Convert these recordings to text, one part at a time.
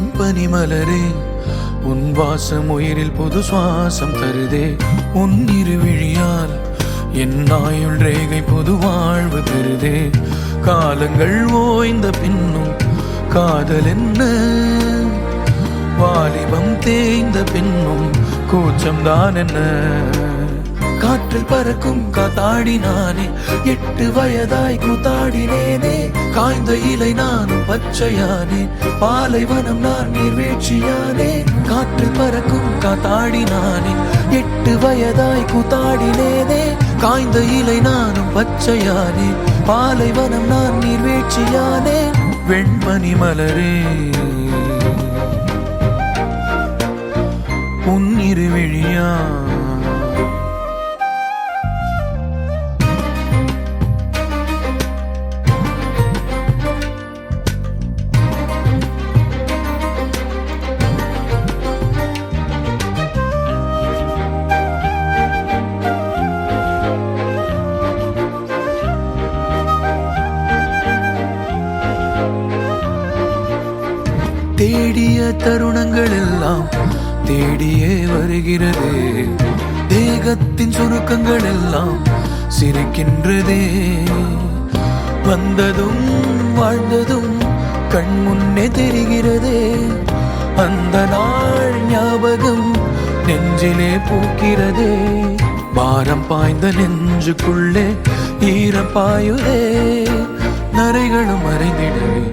வெண்பனி மலரே உன் வாசம் உயிரில் புது சுவாசம் தருதே. உன் இருவிழியால் என் ஆயுள் ரேகை புது வாழ்வு பெறுதே. காலங்கள் ஓய்ந்த பின்னும் காதல் என்ன, வாலிபம் தேய்ந்த பின்னும் கூச்சம்தான் என்ன. காற்றில் பறக்கும் காத்தாடி நானே, 8 வயதாய் கூத்தாடினேனே. காய்ந்த இலை நானும் பச்சையானே, பாலைவனம் நான் நீர்வீழ்ச்சியானே. காற்றில் பறக்கும் காத்தாடி நானே, 8 வயதாய் கூத்தாடினேனே. காய்ந்த இலை நானும் பச்சையானே, பாலைவனம் நான் நீர்வீழ்ச்சியானே. வெண்பனி மலரே உன் இருவிழியா தேடிய தருணங்கள் எல்லாம் தேடியே வருகிறதே. தேகத்தின் சுருக்கங்கள் எல்லாம் சிரிக்கின்றதே. வந்ததும் வாழ்ந்ததும் கண் முன்னே தெரிகிறதே. அந்த நாள் ஞாபகம் நெஞ்சிலே பூக்கிறதே. பாரம் பாய்ந்த நெஞ்சுக்குள்ளே ஈரம் பாயுதே. நரைகளும் மறைந்திடவே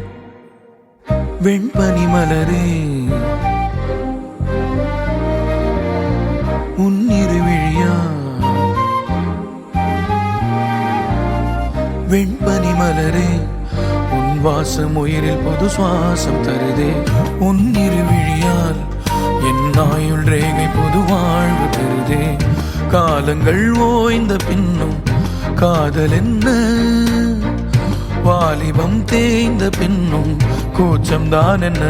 வெண்பனி மலரே உன் இருவிழியா. வெண்பனி மலரே உன் வாசம் உயிரில் புது சுவாசம் தருதே. உன் இருவிழியால் என் ஆயுள் ரேகை புது வாழ்வு பெறுதே. காலங்கள் ஓய்ந்த பின்னும் காதல் என்ன, வாலிபம் தேய்ந்த பின்னும் கூச்சம்தான் என்ன.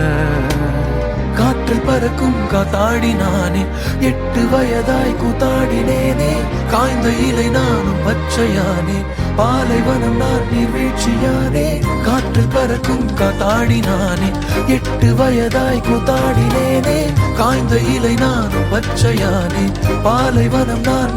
காற்றில் பறக்கும் காத்தாடி நானே, 8 வயதாய் கூத்தாடினேனே. காய்ந்த இலை நானும் பச்சையானே, பாலைவனம் நான் நீர்வீழ்ச்சியானே. காற்றில் பறக்கும் காத்தாடி நானே, 8 வயதாய் கூத்தாடினேனே. காய்ந்த இலை நானும் பச்சையானே, பாலைவனம் நான்